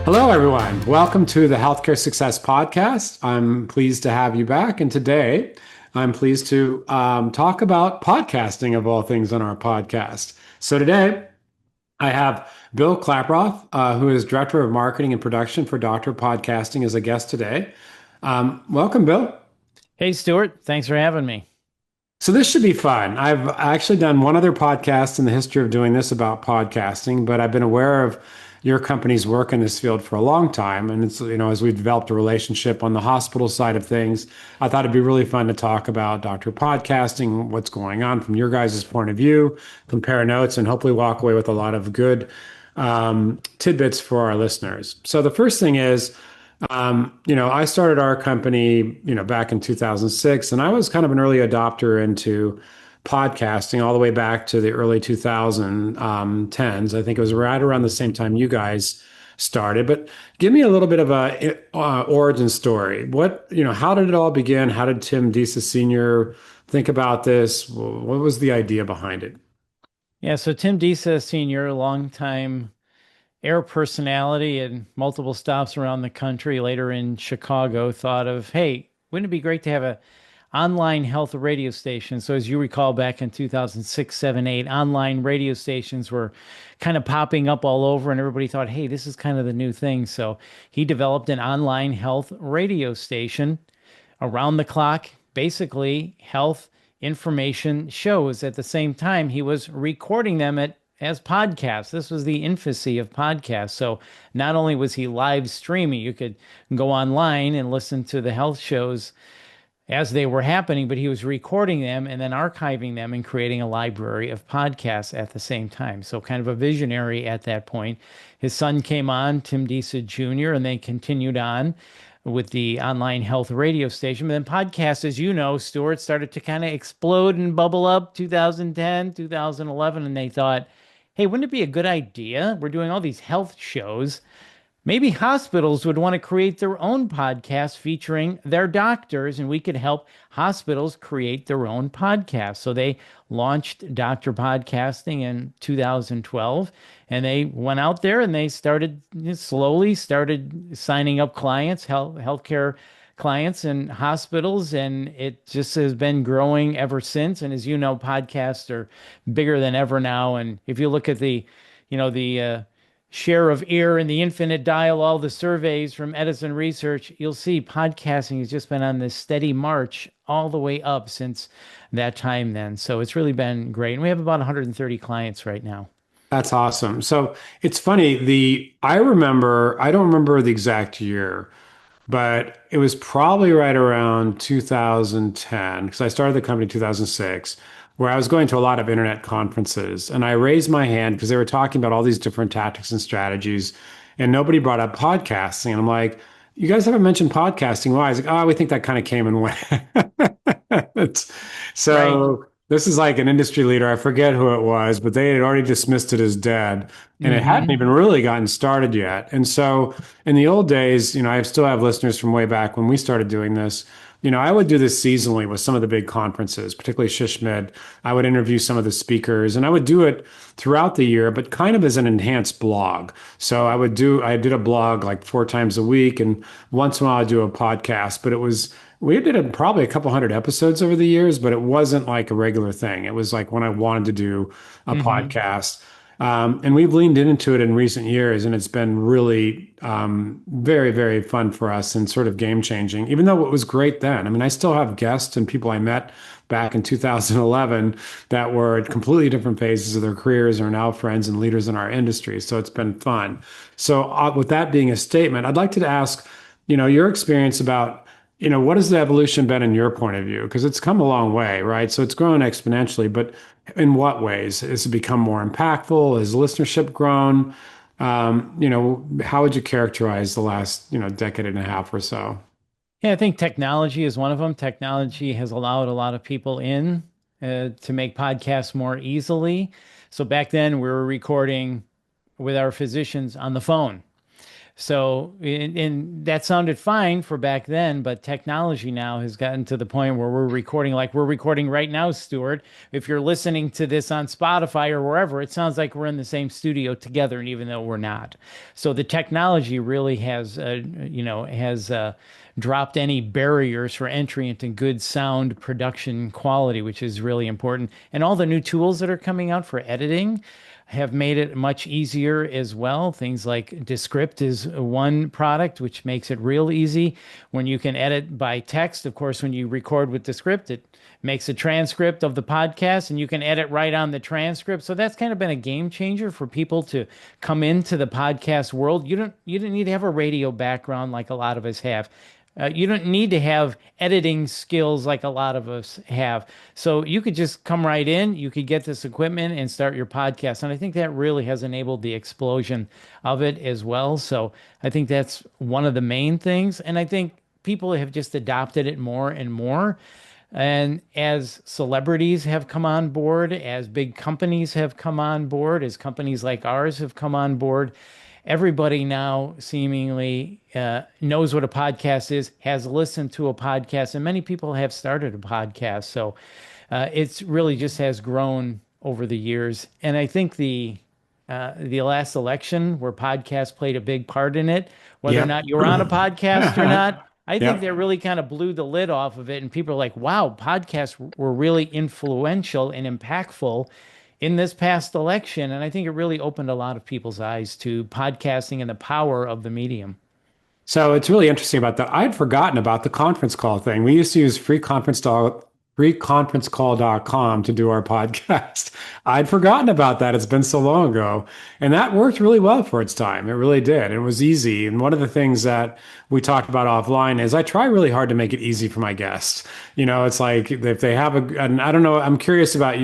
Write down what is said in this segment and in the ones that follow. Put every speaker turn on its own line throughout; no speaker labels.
Hello, everyone. Welcome to the Healthcare Success Podcast. I'm pleased to have you back. And today I'm pleased to talk about podcasting of all things on our podcast. So today I have Bill Klaproth, who is Director of Marketing and Production for Doctor Podcasting, as a guest today. Welcome, Bill.
Hey, Stewart. Thanks for having me.
So this should be fun. I've actually done one other podcast in the history of doing this about podcasting, but I've been aware of your company's work in this field for a long time. And it's, as we've developed a relationship on the hospital side of things, I thought it'd be really fun to talk about Doctor Podcasting, what's going on from your guys' point of view, compare notes, and hopefully walk away with a lot of good tidbits for our listeners. So the first thing is, I started our company, back in 2006, and I was kind of an early adopter into podcasting all the way back to the early 2010s. I think it was right around the same time you guys started. But give me a little bit of a origin story. How did it all begin? How did Tim Disa Sr. think about this? What was the idea behind it?
Yeah, so Tim Disa Sr., longtime air personality and multiple stops around the country, later in Chicago, thought of, hey, wouldn't it be great to have a online health radio station? So as you recall, back in 2006, 7, 8, online radio stations were kind of popping up all over, and everybody thought, hey, this is kind of the new thing. So he developed an online health radio station around the clock, basically health information shows. At the same time, he was recording them as podcasts. This was the infancy of podcasts. So not only was he live streaming, you could go online and listen to the health shows as they were happening, but he was recording them and then archiving them and creating a library of podcasts at the same time. So kind of a visionary at that point. His son came on, Tim Disa Jr., and they continued on with the online health radio station. But then podcasts, as you know, Stuart, started to kind of explode and bubble up 2010, 2011, and they thought, hey, wouldn't it be a good idea? We're doing all these health shows. Maybe hospitals would want to create their own podcast featuring their doctors, and we could help hospitals create their own podcast. So they launched Doctor Podcasting in 2012, and they went out there and they slowly started signing up clients, healthcare clients and hospitals, and it just has been growing ever since. And as you know, podcasts are bigger than ever now. And if you look at the share of ear in the infinite dial, all the surveys from Edison Research, you'll see podcasting has just been on this steady march all the way up since that time then. So it's really been great. And we have about 130 clients right now.
That's awesome. So it's funny, I don't remember the exact year, but it was probably right around 2010, because I started the company in 2006, where I was going to a lot of internet conferences. And I raised my hand because they were talking about all these different tactics and strategies, and nobody brought up podcasting. And I'm like, you guys haven't mentioned podcasting. Why? I was like, oh, we think that kind of came and went.
Right.
So this is like an industry leader. I forget who it was, but they had already dismissed it as dead, and it hadn't
Mm-hmm.
even really gotten started yet. And so in the old days, I still have listeners from way back when we started doing this. I would do this seasonally with some of the big conferences, particularly SHSMD. I would interview some of the speakers, and I would do it throughout the year, but kind of as an enhanced blog. So I did a blog like 4 times a week, and once in a while I'd do a podcast, but we did probably a couple hundred episodes over the years, but it wasn't like a regular thing. It was like when I wanted to do a
Mm-hmm.
podcast. And we've leaned into it in recent years, and it's been really very, very fun for us and sort of game changing, even though it was great then. I mean, I still have guests and people I met back in 2011 that were at completely different phases of their careers and are now friends and leaders in our industry. So it's been fun. So, with that being a statement, I'd like to ask, your experience about, what has the evolution been in your point of view? Because it's come a long way, right? So it's grown exponentially, but in what ways? Has it become more impactful? Has listenership grown? How would you characterize the last, decade and a half or so?
Yeah, I think technology is one of them. Technology has allowed a lot of people in to make podcasts more easily. So back then we were recording with our physicians on the phone. So, and that sounded fine for back then, but technology now has gotten to the point where we're recording like we're recording right now, Stuart. If you're listening to this on Spotify or wherever, it sounds like we're in the same studio together, and even though we're not. So the technology really has, dropped any barriers for entry into good sound production quality, which is really important. And all the new tools that are coming out for editing have made it much easier as well. Things like Descript is one product, which makes it real easy when you can edit by text. Of course, when you record with Descript, it makes a transcript of the podcast and you can edit right on the transcript. So that's kind of been a game changer for people to come into the podcast world. You don't need to have a radio background like a lot of us have. You don't need to have editing skills like a lot of us have. So you could just come right in, you could get this equipment and start your podcast. And I think that really has enabled the explosion of it as well. So I think that's one of the main things. And I think people have just adopted it more and more. And as celebrities have come on board, as big companies have come on board, as companies like ours have come on board, everybody now seemingly knows what a podcast is, has listened to a podcast, and many people have started a podcast. So it's really just has grown over the years. And I think the last election where podcasts played a big part in it, whether or
Yep.
not you're on a podcast or not, I think
Yep.
that really kind of blew the lid off of it. And people are like, wow, podcasts were really influential and impactful in this past election. And I think it really opened a lot of people's eyes to podcasting and the power of the medium.
So it's really interesting about that. I'd forgotten about the conference call thing. We used to use freeconferencecall.com to do our podcast. I'd forgotten about that. It's been so long ago. And that worked really well for its time. It really did. It was easy. And one of the things that we talked about offline is I try really hard to make it easy for my guests. It's like if they have and I don't know, I'm curious about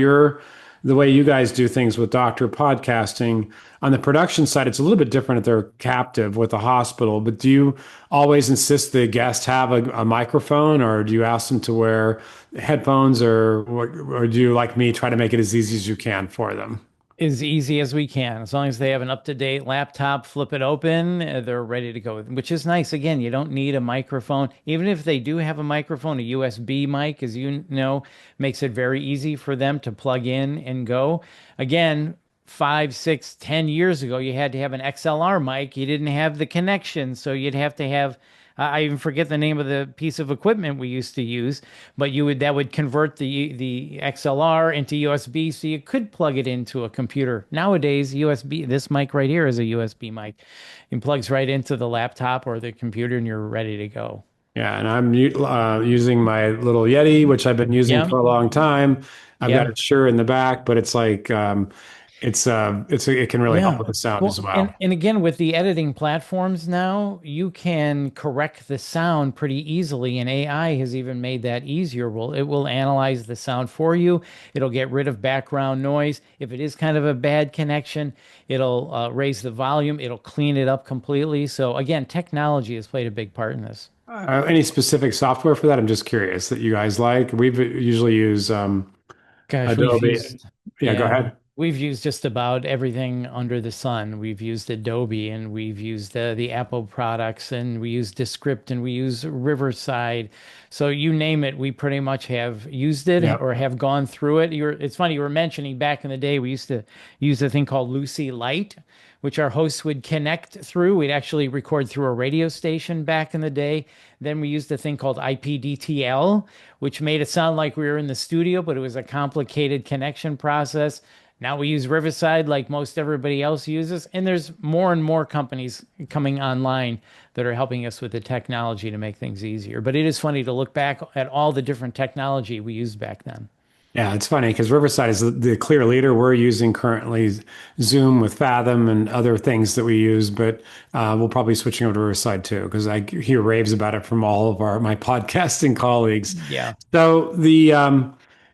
the way you guys do things with Doctor Podcasting. On the production side, it's a little bit different if they're captive with a hospital, but do you always insist the guest have a microphone, or do you ask them to wear headphones, or do you, like me, try to make it as easy as you can for them?
As easy as we can. As long as they have an up-to-date laptop, flip it open, they're ready to go, which is nice. Again, you don't need a microphone. Even if they do have a microphone, a USB mic, as you know, makes it very easy for them to plug in and go. Again, 5, 6, 10 years ago, you had to have an XLR mic. You didn't have the connection, so you'd have to have I even forget the name of the piece of equipment we used to use, but that would convert the XLR into USB, so you could plug it into a computer. Nowadays, USB, this mic right here is a USB mic. It plugs right into the laptop or the computer, and you're ready to go.
Yeah, and I'm using my little Yeti, which I've been using
Yeah,
for a long time. I've got
yeah.
it sure in the back, but it's like it can really help
Yeah.
with the sound as
Well, and,
well.
and again, with the editing platforms now, you can correct the sound pretty easily, and AI has even made that easier. It will analyze the sound for you. It'll get rid of background noise. If it is kind of a bad connection, it'll raise the volume. It'll clean it up completely. So again, technology has played a big part in this.
Any specific software for that? I'm just curious that you guys like. We've usually use
Gosh,
Adobe. Yeah, go
yeah,
ahead.
we've used just about everything under the sun. We've used Adobe and we've used the Apple products and we use Descript and we use Riverside. So you name it, we pretty much have used it
Yeah.
or have gone through it. It's funny, you were mentioning back in the day, we used to use a thing called Lucy Light, which our hosts would connect through. We'd actually record through a radio station back in the day. Then we used a thing called IPDTL, which made it sound like we were in the studio, but it was a complicated connection process. Now we use Riverside like most everybody else uses, and there's more and more companies coming online that are helping us with the technology to make things easier. But it is funny to look back at all the different technology we used back then.
Yeah, it's funny because Riverside is the clear leader. We're using currently Zoom with Fathom and other things that we use, but we'll probably switching over to Riverside too because I hear raves about it from all of my podcasting colleagues.
Yeah.
So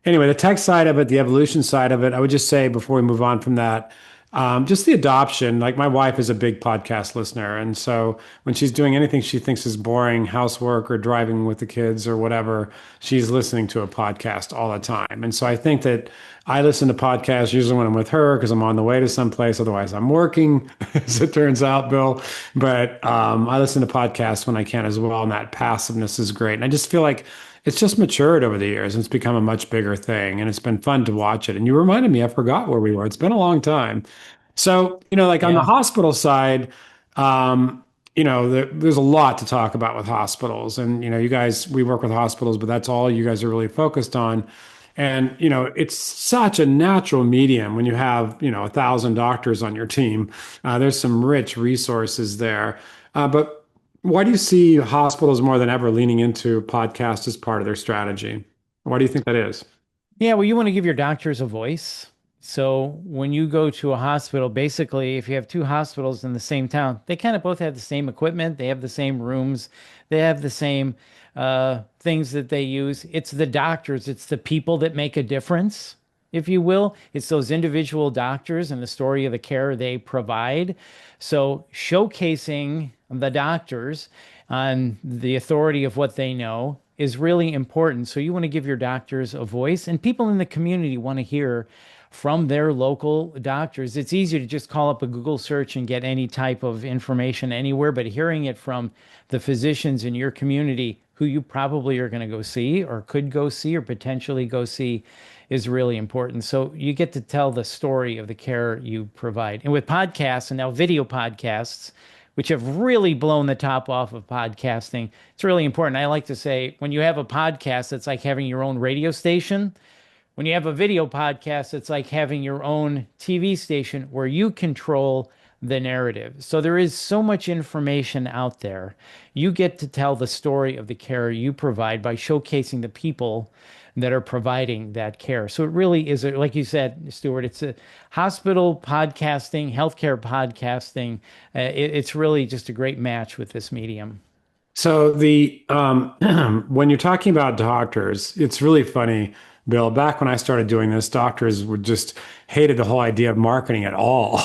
anyway, the tech side of it, the evolution side of it, I would just say before we move on from that, just the adoption. Like my wife is a big podcast listener, and so when she's doing anything she thinks is boring, housework or driving with the kids or whatever, she's listening to a podcast all the time. And so I think that I listen to podcasts usually when I'm with her because I'm on the way to someplace. Otherwise, I'm working, as it turns out, Bill. But I listen to podcasts when I can as well, and that passiveness is great. And I just feel like it's just matured over the years and it's become a much bigger thing. And it's been fun to watch it. And you reminded me, I forgot where we were. It's been a long time. So, like on the
Yeah.
hospital side, um, there's a lot to talk about with hospitals. And, you guys, we work with hospitals, but that's all you guys are really focused on. And, it's such a natural medium when you have, 1,000 doctors on your team. There's some rich resources there. But why do you see hospitals more than ever leaning into podcast as part of their strategy? Why do you think that is?
Yeah, well, you want to give your doctors a voice. So when you go to a hospital, basically, if you have two hospitals in the same town, they kind of both have the same equipment, they have the same rooms, they have the same things that they use. It's the doctors, it's the people that make a difference, if you will. It's those individual doctors and the story of the care they provide. So showcasing the doctors on the authority of what they know is really important. So you want to give your doctors a voice, and people in the community want to hear from their local doctors. It's easy to just call up a Google search and get any type of information anywhere, but hearing it from the physicians in your community who you probably are going to go see or could go see or potentially go see is really important. So you get to tell the story of the care you provide. And with podcasts and now video podcasts, which have really blown the top off of podcasting, it's really important. I like to say when you have a podcast, it's like having your own radio station. When you have a video podcast, it's like having your own TV station where you control the narrative. So there is so much information out there. You get to tell the story of the care you provide by showcasing the people that are providing that care. So it really is, like you said, Stewart, it's a hospital podcasting, healthcare podcasting. It's really just a great match with this medium.
So the when you're talking about doctors, it's really funny, Bill. Back when I started doing this, doctors would just hated the whole idea of marketing at all.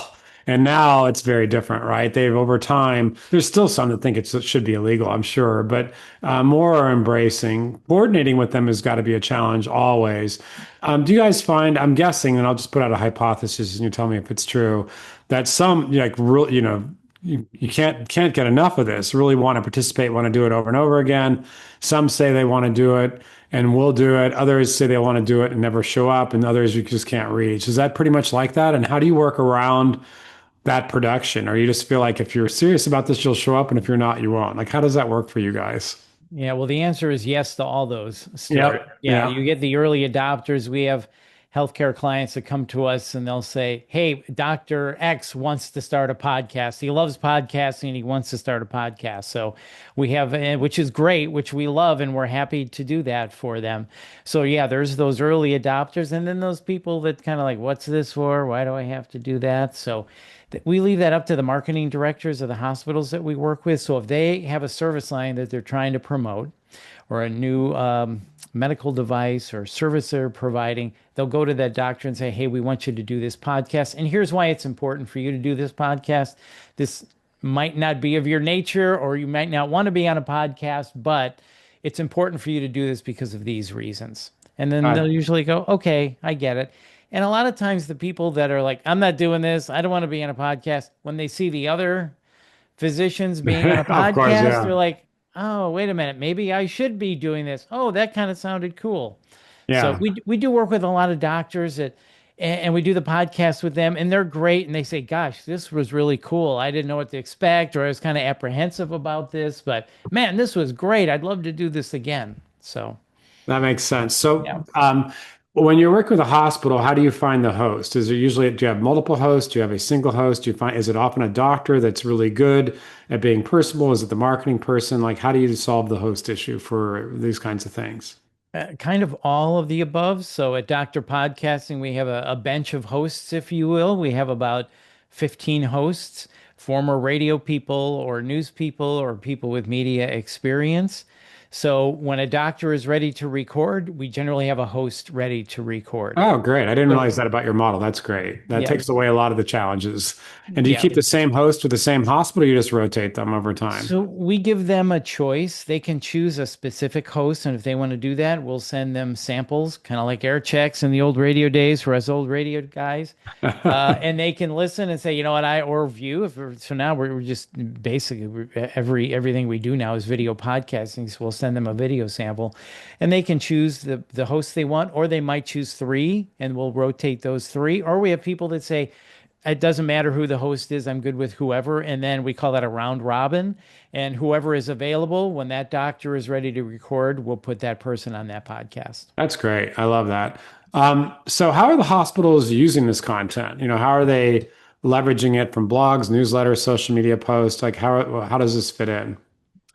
And now it's very different, right? They've over time, there's still some that think it should be illegal, I'm sure, but more are embracing. Coordinating with them has got to be a challenge always. Do you guys find, I'm guessing, and I'll just put out a hypothesis and you tell me if it's true, that some like real, you can't get enough of this. Really want to participate, want to do it over and over again. Some say they want to do it and will do it. Others say they want to do it and never show up, and others you just can't reach. Is that pretty much like that? And how do you work around that production? Or you just feel like if you're serious about this, you'll show up, and if you're not, you won't? Like, how does that work for you guys?
Yeah, well, the answer is yes to all those, Stuart.
Yep.
Yeah,
Yeah.
you get the early adopters. We have healthcare clients that come to us and they'll say, "Hey, Dr. X wants to start a podcast. He loves podcasting and he wants to start a podcast." So we have, which is great, which we love, and we're happy to do that for them. So yeah, there's those early adopters, and then those people that kind of like, "What's this for? Why do I have to do that?" So we leave that up to the marketing directors of the hospitals that we work with. So if they have a service line that they're trying to promote or a new medical device or service they're providing, they'll go to that doctor and say, "Hey, we want you to do this podcast. And here's why it's important for you to do this podcast. This might not be of your nature, or you might not want to be on a podcast, but it's important for you to do this because of these reasons." And then they'll usually go, "Okay, I get it." And a lot of times the people that are like, "I'm not doing this, I don't want to be on a podcast," when they see the other physicians being on a
Of course,
podcast, they're
yeah.
like, "Oh, wait a minute, maybe I should be doing this. Oh, that kind of sounded cool." So
Yeah.
we do work with a lot of doctors that, and we do the podcast with them, and they're great. And they say, "Gosh, this was really cool. I didn't know what to expect, or I was kind of apprehensive about this, but man, this was great. I'd love to do this again." So
That makes sense. So,
yeah.
when you're working with a hospital, how do you find the host? Is it usually, do you have multiple hosts? Do you have a single host? Do you find, is it often a doctor that's really good at being personable? Is it the marketing person? Like, how do you solve the host issue for these kinds of things?
Kind of all of the above. So at Doctor Podcasting, we have a bench of hosts, if you will. We have about 15 hosts, former radio people or news people or people with media experience. So when a doctor is ready to record, we generally have a host ready to record.
Oh, great. I didn't
So
realize that about your model. That's great. That
yeah,
takes away a lot of the challenges. And do you
yeah.
keep the same host with the same hospital? Or you just rotate them over time?
So we give them a choice. They can choose a specific host, and if they want to do that, we'll send them samples, kind of like air checks in the old radio days for us old radio guys. And they can listen and say, you know what, or view. So now we're just basically everything we do now is video podcasting. So we'll send them a video sample, and they can choose the host they want, or they might choose three, and we'll rotate those three. Or we have people that say, it doesn't matter who the host is. I'm good with whoever. And then we call that a round robin. And whoever is available, when that doctor is ready to record, we'll put that person on that podcast.
That's great. I love that. So how are the hospitals using this content? How are they leveraging it from blogs, newsletters, social media posts? Like how does this fit in?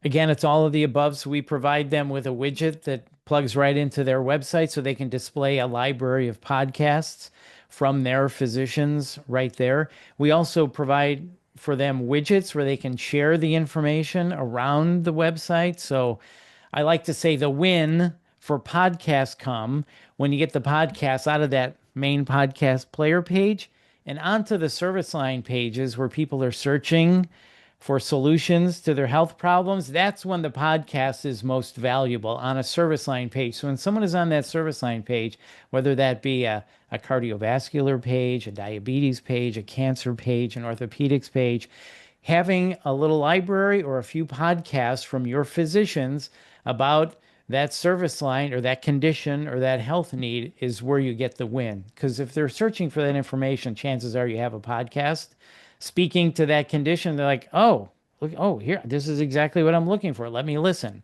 Again, it's all of the above. So we provide them with a widget that plugs right into their website so they can display a library of podcasts from their physicians right there. We also provide for them widgets where they can share the information around the website. So I like to say the win for podcasts come when you get the podcast out of that main podcast player page and onto the service line pages where people are searching for solutions to their health problems. That's when the podcast is most valuable on a service line page. So when someone is on that service line page, whether that be a cardiovascular page, a diabetes page, a cancer page, an orthopedics page, having a little library or a few podcasts from your physicians about that service line or that condition or that health need is where you get the win. Because if they're searching for that information, chances are you have a podcast speaking to that condition. They're like, oh, look, oh, here, this is exactly what I'm looking for. Let me listen.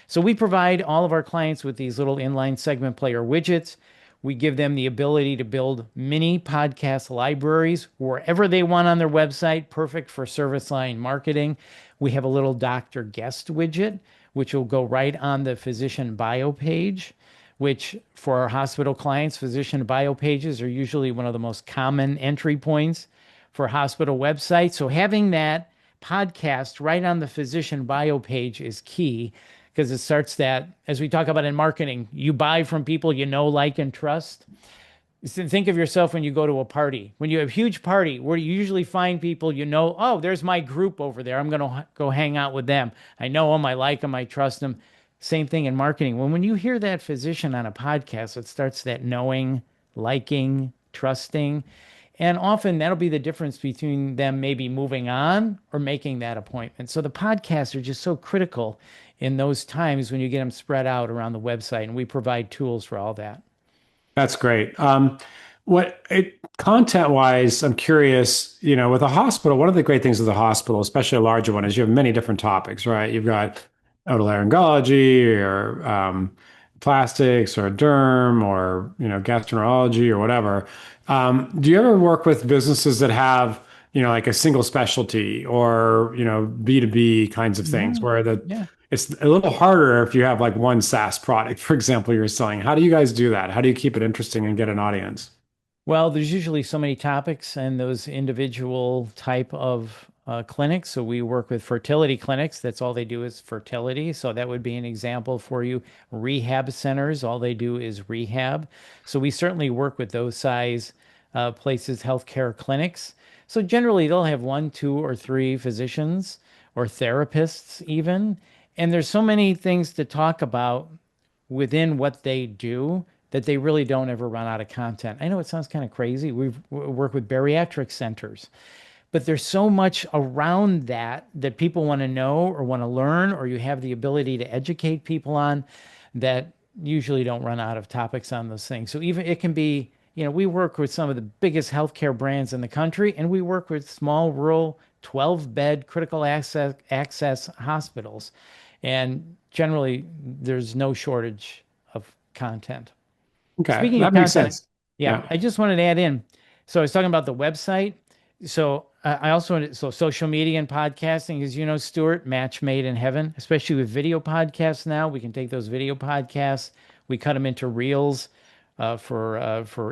So we provide all of our clients with these little inline segment player widgets. We give them the ability to build mini podcast libraries wherever they want on their website, perfect for service line marketing. We have a little doctor guest widget, which will go right on the physician bio page, which for our hospital clients, physician bio pages are usually one of the most common entry points for hospital websites. So having that podcast right on the physician bio page is key because it starts that, as we talk about in marketing, you buy from people you know, like, and trust. Think of yourself when you go to a party. When you have a huge party, where you usually find people you know, oh, there's my group over there. I'm going to go hang out with them. I know them, I like them, I trust them. Same thing in marketing. When you hear that physician on a podcast, it starts that knowing, liking, trusting. And often that'll be the difference between them maybe moving on or making that appointment. So the podcasts are just so critical in those times when you get them spread out around the website. And we provide tools for all that.
That's great. Content wise, I'm curious, with a hospital, one of the great things with a hospital, especially a larger one, is you have many different topics, right? You've got otolaryngology or plastics or derm or, gastroenterology or whatever. Do you ever work with businesses that have, like a single specialty or, B2B kinds of things
Yeah.
where
Yeah.
it's a little harder if you have like one SaaS product, for example, you're selling. How do you guys do that? How do you keep it interesting and get an audience?
Well, there's usually so many topics and those individual type of clinics. So we work with fertility clinics. That's all they do is fertility. So that would be an example for you. Rehab centers, all they do is rehab. So we certainly work with those size places, healthcare clinics. So generally they'll have one, two, or three physicians or therapists even. And there's so many things to talk about within what they do that they really don't ever run out of content. I know it sounds kind of crazy. We work with bariatric centers, but there's so much around that people want to know or want to learn, or you have the ability to educate people on that usually don't run out of topics on those things. So even it can be, we work with some of the biggest healthcare brands in the country, and we work with small rural 12-bed critical access hospitals. And generally, there's no shortage of content.
Okay,
Speaking of
that makes
content,
sense.
yeah,
Yeah.
I just wanted to add in. So I was talking about the website. So I also wanted, so social media and podcasting, as you know, Stuart, match made in heaven, especially with video podcasts now. We can take those video podcasts, we cut them into reels for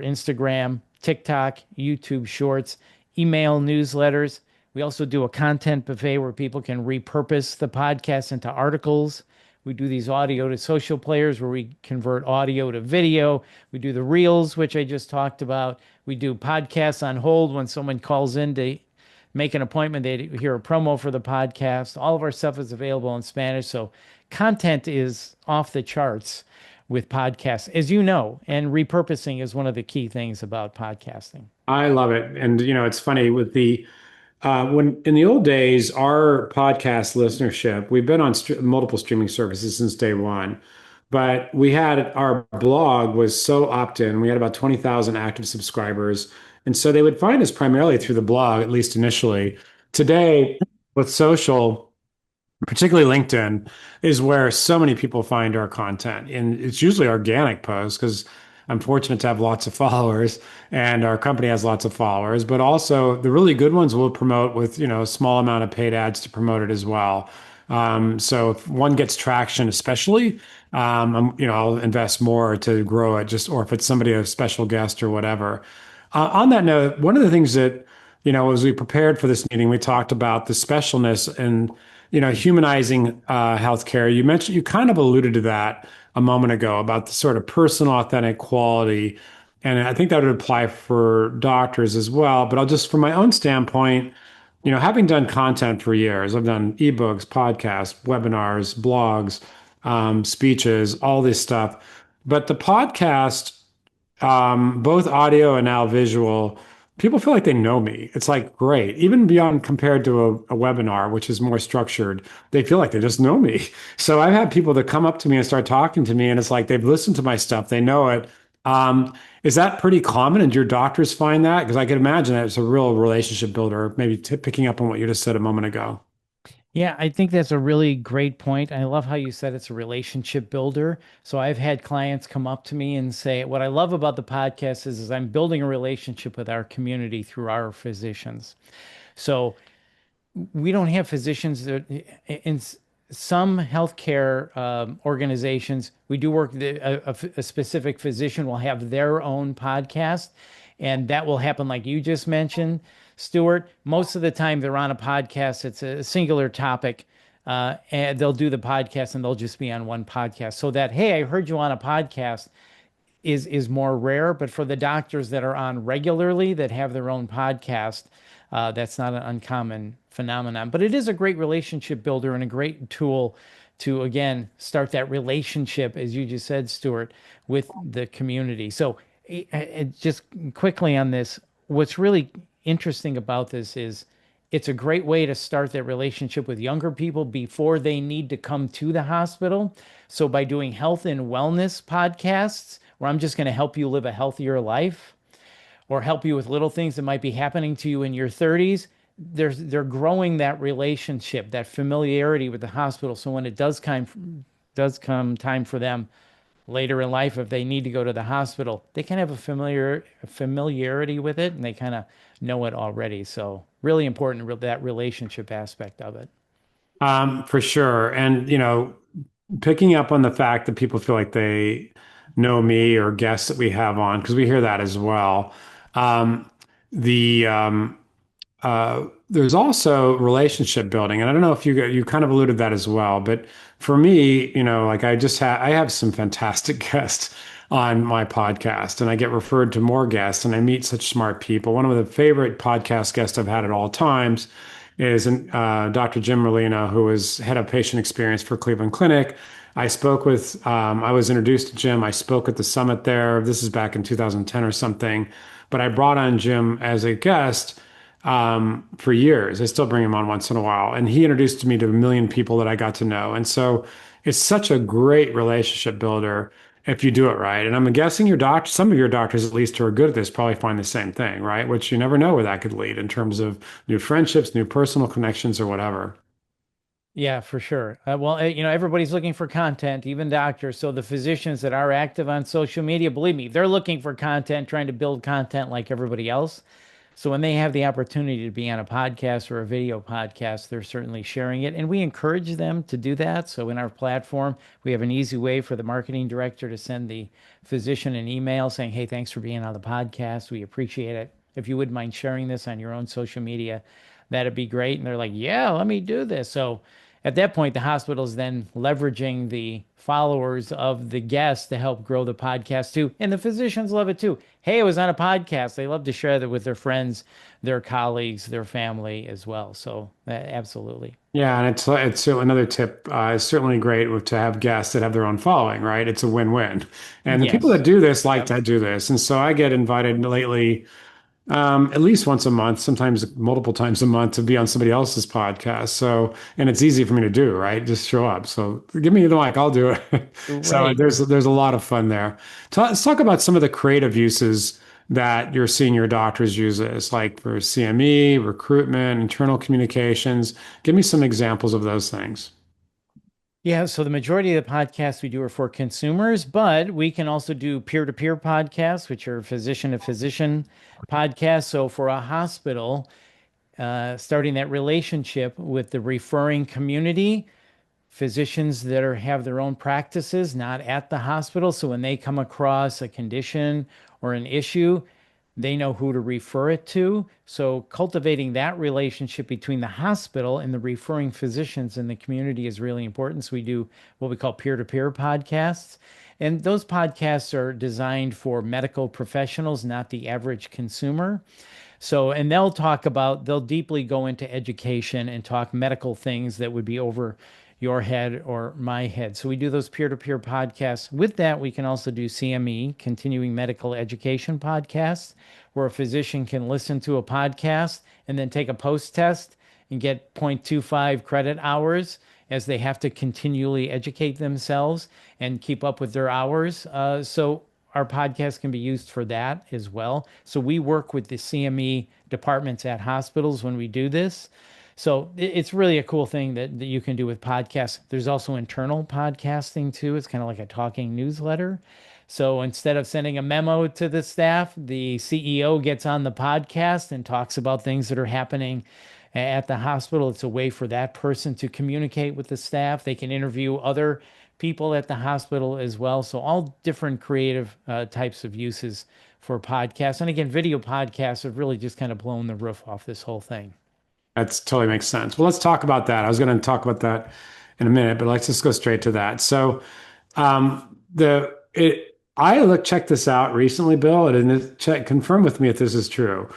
Instagram, TikTok, YouTube Shorts, email newsletters. We also do a content buffet where people can repurpose the podcast into articles. We do these audio to social players where we convert audio to video. We do the reels, which I just talked about. We do podcasts on hold when someone calls in to make an appointment. They hear a promo for the podcast. All of our stuff is available in Spanish. So content is off the charts with podcasts, as you know, and repurposing is one of the key things about podcasting.
I love it. And it's funny with the when in the old days, our podcast listenership, we've been on multiple streaming services since day one, but we had our blog was so opt-in. We had about 20,000 active subscribers. And so they would find us primarily through the blog, at least initially. Today, with social, particularly LinkedIn, is where so many people find our content. And it's usually organic posts because I'm fortunate to have lots of followers and our company has lots of followers, but also the really good ones will promote with, a small amount of paid ads to promote it as well. So if one gets traction, especially, I'll invest more to grow it just, or if it's somebody, a special guest or whatever. On that note, one of the things that, as we prepared for this meeting, we talked about the specialness and, humanizing healthcare. You kind of alluded to that a moment ago about the sort of personal, authentic quality. And I think that would apply for doctors as well. But I'll just, from my own standpoint, having done content for years, I've done ebooks, podcasts, webinars, blogs, speeches, all this stuff. But the podcast, both audio and now visual, people feel like they know me. It's like great, even beyond compared to a webinar, which is more structured. They feel like they just know me. So I've had people that come up to me and start talking to me, and it's like they've listened to my stuff, they know it. Is that pretty common? And do your doctors find that? Because I could imagine that it's a real relationship builder, maybe picking up on what you just said a moment ago.
Yeah, I think that's a really great point. I love how you said it's a relationship builder. So I've had clients come up to me and say, what I love about the podcast is I'm building a relationship with our community through our physicians. So we don't have physicians that in some healthcare organizations, we do work, a specific physician will have their own podcast, and that will happen like you just mentioned, Stewart. Most of the time they're on a podcast, it's a singular topic, and they'll do the podcast and they'll just be on one podcast. So that, hey, I heard you on a podcast is more rare, but for the doctors that are on regularly that have their own podcast, that's not an uncommon phenomenon. But it is a great relationship builder and a great tool to again start that relationship, as you just said, Stuart, with the community. So just quickly on this, what's really interesting about this is it's a great way to start that relationship with younger people before they need to come to the hospital. So by doing health and wellness podcasts, where I'm just going to help you live a healthier life or help you with little things that might be happening to you in your 30s, they're growing that relationship, that familiarity with the hospital. So when it does come time for them later in life, if they need to go to the hospital, they can have a familiarity with it and they kind of know it already. So really important, that relationship aspect of it.
For sure. And, picking up on the fact that people feel like they know me or guests that we have on, because we hear that as well. The There's also relationship building, and I don't know if you kind of alluded that as well, but for me, like I have some fantastic guests on my podcast, and I get referred to more guests, and I meet such smart people. One of the favorite podcast guests I've had at all times is Dr. Jim Merlino, who is head of patient experience for Cleveland Clinic. I was introduced to Jim. I spoke at the summit there. This is back in 2010 or something, but I brought on Jim as a guest for years. I still bring him on once in a while. And he introduced me to a million people that I got to know. And so it's such a great relationship builder if you do it right. And I'm guessing some of your doctors, at least who are good at this, probably find the same thing, right? Which you never know where that could lead in terms of new friendships, new personal connections, or whatever.
Yeah, for sure. Well, everybody's looking for content, even doctors. So the physicians that are active on social media, believe me, they're looking for content, trying to build content like everybody else. So when they have the opportunity to be on a podcast or a video podcast, they're certainly sharing it. And we encourage them to do that. So in our platform, we have an easy way for the marketing director to send the physician an email saying, hey, thanks for being on the podcast. We appreciate it. If you wouldn't mind sharing this on your own social media, that'd be great. And they're like, yeah, let me do this. So at that point, the hospital is then leveraging the followers of the guests to help grow the podcast too. And the physicians love it too. Hey, I was on a podcast. They love to share that with their friends, their colleagues, their family as well. So, absolutely.
Yeah, and it's certainly another tip. It's certainly great to have guests that have their own following, right? It's a win-win. And the people that
Yes.
do this like
Yep.
to do this. And so I get invited lately, at least once a month, sometimes multiple times a month to be on somebody else's podcast. So, and it's easy for me to do, right? Just show up. So give me the mic, I'll do it. So
Right.
there's a lot of fun there. So let's talk about some of the creative uses that your senior doctors use this, like for CME, recruitment, internal communications. Give me some examples of those things.
Yeah, so the majority of the podcasts we do are for consumers, but we can also do peer-to-peer podcasts, which are physician to physician podcasts. So for a hospital, starting that relationship with the referring community, physicians that have their own practices, not at the hospital. So when they come across a condition or an issue, they know who to refer it to. So cultivating that relationship between the hospital and the referring physicians in the community is really important. So we do what we call peer-to-peer podcasts. And those podcasts are designed for medical professionals, not the average consumer. So, and they'll deeply go into education and talk medical things that would be over your head or my head. So, we do those peer to peer podcasts. With that, we can also do CME, continuing medical education podcasts, where a physician can listen to a podcast and then take a post test and get 0.25 credit hours as they have to continually educate themselves and keep up with their hours. So, our podcast can be used for that as well. So we work with the CME departments at hospitals when we do this. So it's really a cool thing that you can do with podcasts. There's also internal podcasting too. It's kind of like a talking newsletter. So instead of sending a memo to the staff, the CEO gets on the podcast and talks about things that are happening at the hospital. It's a way for that person to communicate with the staff. They can interview other people at the hospital as well. So all different creative types of uses for podcasts. And again, video podcasts have really just kind of blown the roof off this whole thing.
That totally makes sense. Well, let's talk about that. I was going to talk about that in a minute, but let's just go straight to that. So, checked this out recently, Bill, and confirm with me if this is true.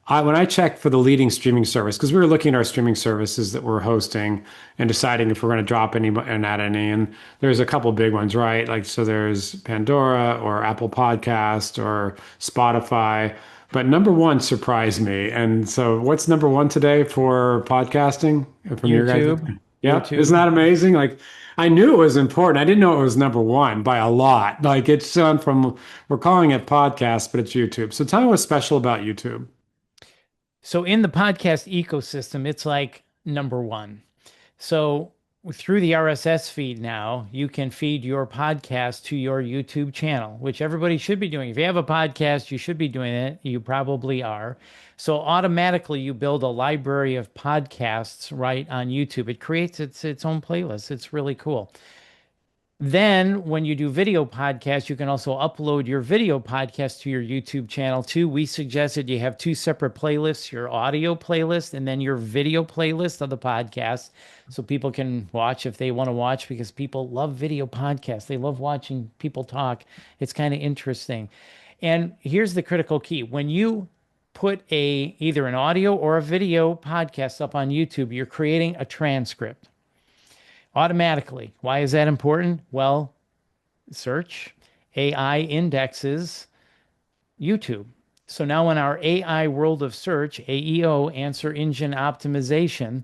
When I checked for the leading streaming service, because we were looking at our streaming services that we're hosting and deciding if we're going to drop any and add any, and there's a couple big ones, right? Like, so there's Pandora or Apple Podcast or Spotify. But number one surprised me. And so what's number one today for podcasting from your guys?
YouTube,
Yeah, isn't
YouTube.
that amazing? Like I knew it was important. I didn't know it was number one by a lot. Like it's gone from we're calling it podcast, but it's YouTube. So tell me what's special about YouTube.
So in the podcast ecosystem, it's like number one. So through the RSS feed now, you can feed your podcast to your YouTube channel, which everybody should be doing. If you have a podcast, you should be doing it. You probably are. So automatically you build a library of podcasts right on YouTube. It creates its own playlist. It's really cool. Then, when you do video podcasts, you can also upload your video podcast to your YouTube channel too. We suggested you have two separate playlists, your audio playlist and then your video playlist of the podcast. So people can watch if they want to watch because people love video podcasts. They love watching people talk. It's kind of interesting. And here's the critical key. When you put either an audio or a video podcast up on YouTube, you're creating a transcript automatically. Why is that important? Well, search AI indexes YouTube. So now in our AI world of search, AEO, answer engine optimization,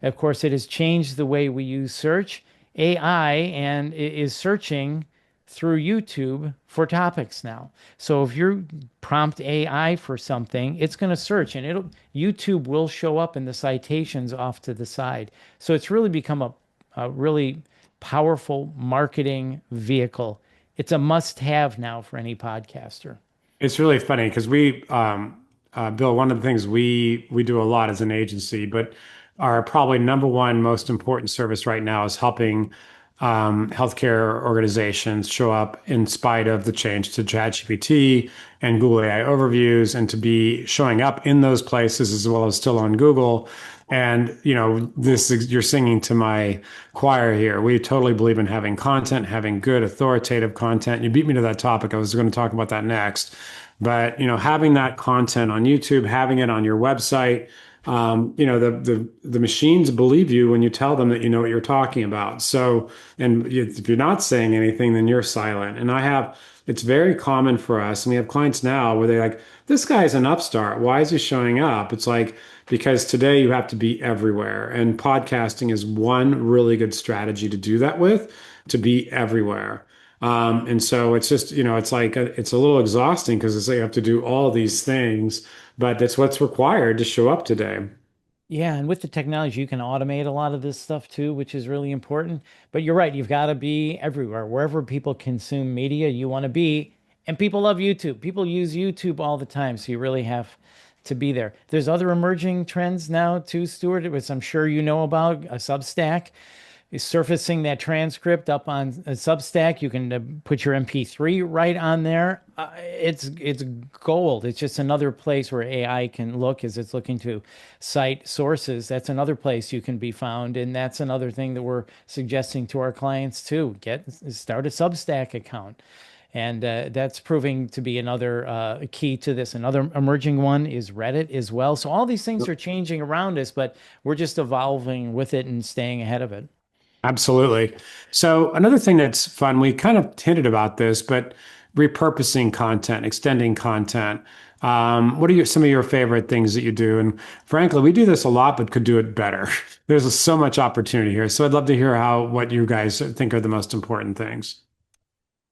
of course, it has changed the way we use search. AI and it is searching through YouTube for topics now. So if you prompt AI for something, it's going to search and YouTube will show up in the citations off to the side. So it's really become a really powerful marketing vehicle. It's a must-have now for any podcaster.
It's really funny because Bill, one of the things we do a lot as an agency, but our probably number one most important service right now is helping healthcare organizations show up in spite of the change to ChatGPT and Google AI overviews, and to be showing up in those places as well as still on Google. And this is, you're singing to my choir here. We totally believe in having content, having good authoritative content. You beat me to that topic. I was going to talk about that next. But having that content on YouTube, having it on your website, the machines believe you when you tell them that you know what you're talking about. So, and if you're not saying anything, then you're silent. And it's very common for us, and we have clients now where they're like, this guy's an upstart. Why is he showing up? It's like, because today you have to be everywhere. And podcasting is one really good strategy to do that with, to be everywhere. And so it's just, it's like, it's a little exhausting because it's like you have to do all these things, but that's what's required to show up today.
Yeah, and with the technology, you can automate a lot of this stuff too, which is really important. But you're right, you've got to be everywhere. Wherever people consume media, you want to be. And people love YouTube. People use YouTube all the time, so you really have to be there. There's other emerging trends now too, Stuart, which I'm sure you know about, a Substack is surfacing that transcript up on a Substack. You can put your MP3 right on there. It's gold. It's just another place where AI can look as it's looking to cite sources. That's another place you can be found, and that's another thing that we're suggesting to our clients too. Start a Substack account. And that's proving to be another key to this. Another emerging one is Reddit as well. So all these things are changing around us, but we're just evolving with it and staying ahead of it.
Absolutely. So another thing that's fun, we kind of hinted about this, but repurposing content, extending content. What are some of your favorite things that you do? And frankly, we do this a lot, but could do it better. There's so much opportunity here. So I'd love to hear what you guys think are the most important things.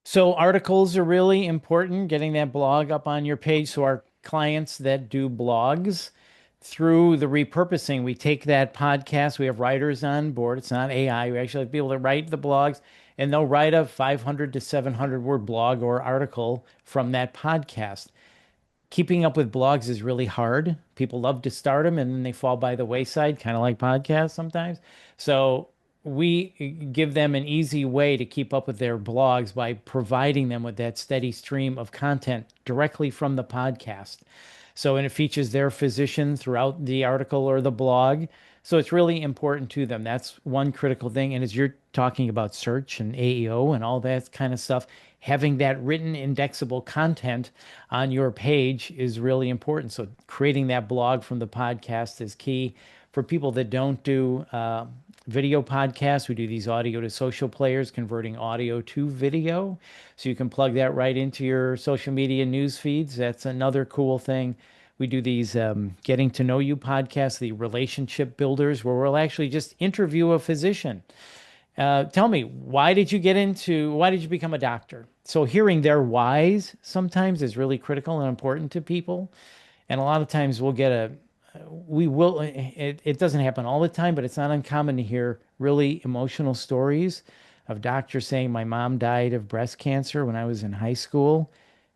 So articles are really important, getting that blog up on your page. So our clients that do blogs, through the repurposing, we take that podcast, we have writers on board. It's not AI. We actually have people that write the blogs, and they'll write a 500 to 700 word blog or article from that podcast. Keeping up with blogs is really hard. People love to start them and then they fall by the wayside, kind of like podcasts sometimes. So we give them an easy way to keep up with their blogs by providing them with that steady stream of content directly from the podcast. So, and it features their physician throughout the article or the blog. So it's really important to them. That's one critical thing. And as you're talking about search and AEO and all that kind of stuff, having that written indexable content on your page is really important. So creating that blog from the podcast is key. For people that don't do video podcasts, we do these audio to social players, converting audio to video. So you can plug that right into your social media news feeds. That's another cool thing. We do these getting to know you podcasts, the relationship builders, where we'll actually just interview a physician. Tell me, why did you become a doctor? So hearing their whys sometimes is really critical and important to people. And a lot of times it doesn't happen all the time, but it's not uncommon to hear really emotional stories of doctors saying, my mom died of breast cancer when I was in high school.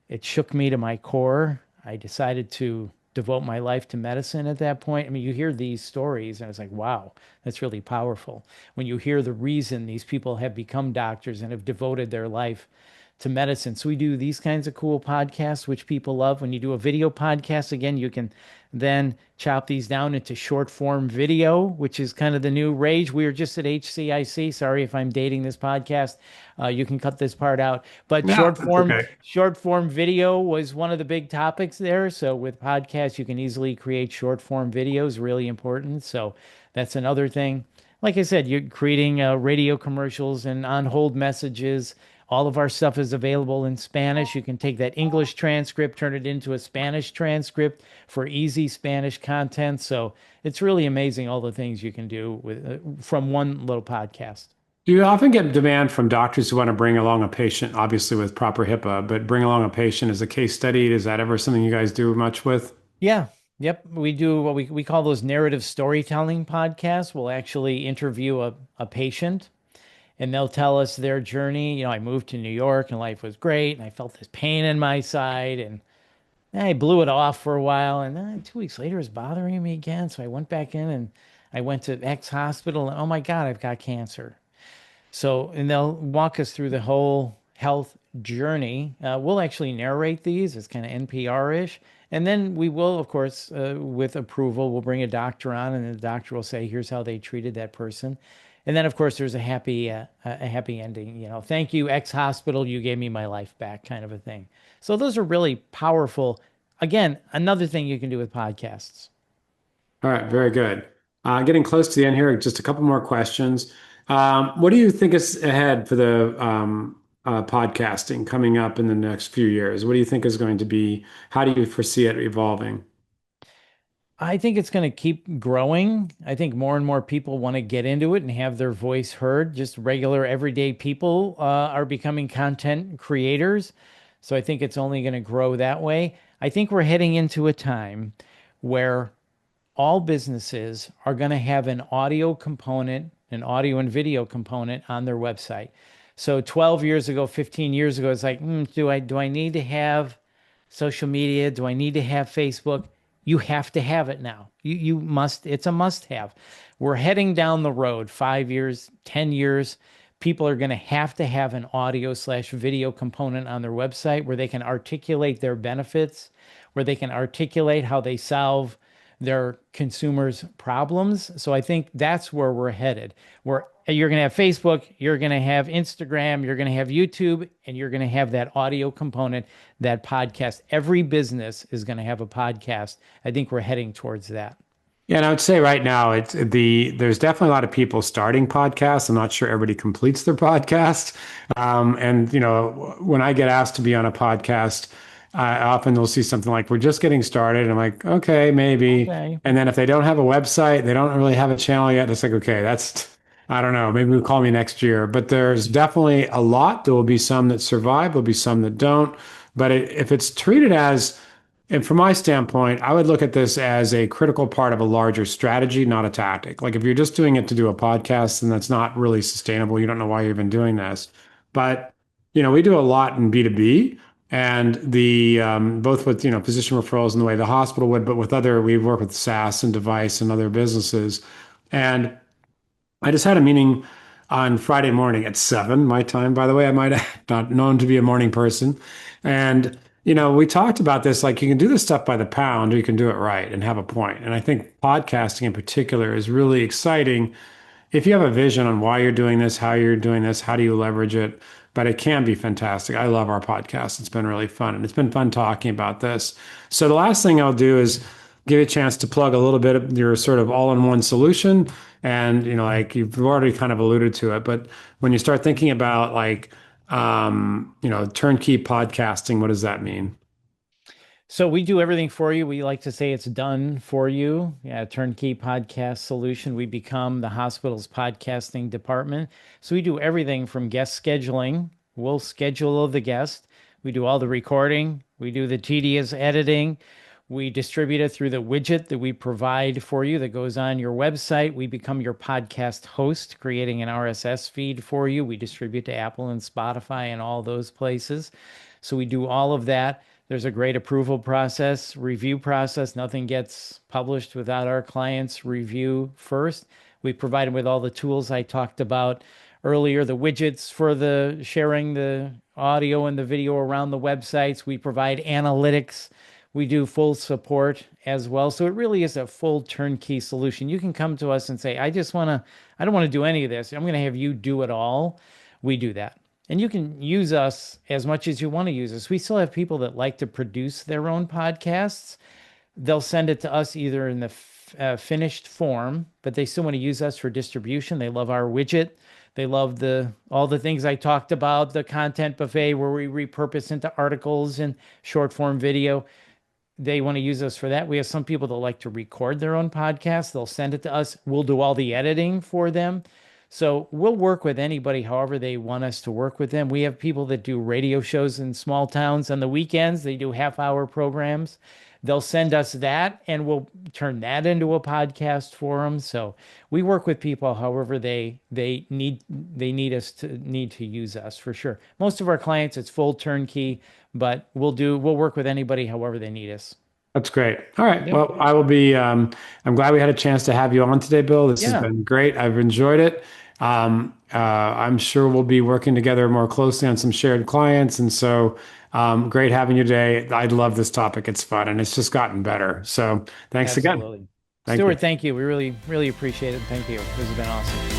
It shook me to my core. I decided to devote my life to medicine at that point. I mean, you hear these stories and it's like, wow, that's really powerful. When you hear the reason these people have become doctors and have devoted their life to medicine. So we do these kinds of cool podcasts, which people love. When you do a video podcast, again, you can then chop these down into short form video, which is kind of the new rage. We were just at HCIC. Sorry if I'm dating this podcast. You can cut this part out. But
Yeah, that's okay.
short form video was one of the big topics there. So with podcasts, you can easily create short form videos, really important. So that's another thing. Like I said, you're creating radio commercials and on hold messages. All of our stuff is available in Spanish. You can take that English transcript, turn it into a Spanish transcript for easy Spanish content. So it's really amazing all the things you can do from one little podcast.
Do you often get demand from doctors who want to bring along a patient, obviously with proper HIPAA, but bring along a patient as a case study? Is that ever something you guys do much with?
Yeah. Yep. We do what we call those narrative storytelling podcasts. We'll actually interview a patient and they'll tell us their journey. I moved to New York and life was great. And I felt this pain in my side and I blew it off for a while. And then 2 weeks later, it's bothering me again. So I went back in and I went to X hospital and oh my God, I've got cancer. So, and they'll walk us through the whole health journey. We'll actually narrate these. It's kind of NPR-ish. And then we will, of course, with approval, we'll bring a doctor on, and the doctor will say, "Here's how they treated that person." And then, of course, there's a happy ending. Thank you, X hospital, you gave me my life back, kind of a thing. So those are really powerful. Again, another thing you can do with podcasts.
All right, very good. Getting close to the end here, just a couple more questions. What do you think is ahead for the podcasting coming up in the next few years? What do you think is going to be, how do you foresee it evolving?
I think it's going to keep growing. I think more and more people want to get into it and have their voice heard. Just regular, everyday people are becoming content creators. So I think it's only going to grow that way. I think we're heading into a time where all businesses are going to have an audio component, an audio and video component on their website. So 12 years ago, 15 years ago, it's like, do I need to have social media? Do I need to have Facebook? You have to have it now. You must, it's a must have. We're heading down the road 5 years, 10 years. People are going to have an audio slash video component on their website where they can articulate their benefits, where they can articulate how they solve their consumers' problems. So I think that's where we're headed. Where you're going to have Facebook, you're going to have Instagram, you're going to have YouTube, and you're going to have that audio component, that podcast. Every business is going to have a podcast. I think we're heading towards that.
Yeah, and I would say right now there's definitely a lot of people starting podcasts. I'm not sure everybody completes their podcast. And when I get asked to be on a podcast, I often will see something like, "We're just getting started." And I'm like, "Okay, maybe."
Okay.
And then if they don't have a website, they don't really have a channel yet, it's like, "Okay, I don't know, maybe we'll call me next year." But there's definitely a lot. There will be some that survive, there'll be some that don't. But if it's treated as, and from my standpoint, I would look at this as a critical part of a larger strategy, not a tactic. Like if you're just doing it to do a podcast, then that's not really sustainable. You don't know why you're even doing this. But we do a lot in B2B, and the both with physician referrals and the way the hospital would, but with other, we work with SaaS and Device and other businesses. And I just had a meeting on Friday morning at 7 my time, by the way. I might have not known to be a morning person. And, we talked about this, like you can do this stuff by the pound or you can do it right and have a point. And I think podcasting in particular is really exciting if you have a vision on why you're doing this, how you're doing this, how do you leverage it. But it can be fantastic. I love our podcast. It's been really fun. And it's been fun talking about this. So the last thing I'll do is give you a chance to plug a little bit of your sort of all-in-one solution. And, like you've already kind of alluded to it, but when you start thinking about like, turnkey podcasting, what does that mean?
So we do everything for you. We like to say it's done for you. Yeah, turnkey podcast solution. We become the hospital's podcasting department. So we do everything from guest scheduling. We'll schedule the guest. We do all the recording. We do the tedious editing. We distribute it through the widget that we provide for you that goes on your website. We become your podcast host, creating an RSS feed for you. We distribute to Apple and Spotify and all those places. So we do all of that. There's a great approval process, review process. Nothing gets published without our clients' review first. We provide them with all the tools I talked about earlier, the widgets for the sharing the audio and the video around the websites. We provide analytics. We do full support as well. So it really is a full turnkey solution. You can come to us and say, I don't want to do any of this. I'm going to have you do it all. We do that. And you can use us as much as you want to use us. We still have people that like to produce their own podcasts. They'll send it to us either in the finished form, but they still want to use us for distribution. They love our widget. They love all the things I talked about, the content buffet where we repurpose into articles and short form video. They want to use us for that. We have some people that like to record their own podcast. They'll send it to us. We'll do all the editing for them. So we'll work with anybody however they want us to work with them. We have people that do radio shows in small towns on the weekends. They do half-hour programs. They'll send us that and we'll turn that into a podcast for them. So we work with people however they need to use us for sure. Most of our clients it's full turnkey, but we'll work with anybody however they need us.
That's great. All right.
Yep.
Well, I'm glad we had a chance to have you on today, Bill. This has
Yeah.
been great. I've enjoyed it. I'm sure we'll be working together more closely on some shared clients. And so, great having you today. I love this topic. It's fun and it's just gotten better. So thanks again.
Absolutely.
Thank you.
Stewart, thank you. We really, really appreciate it. Thank you. This has been awesome.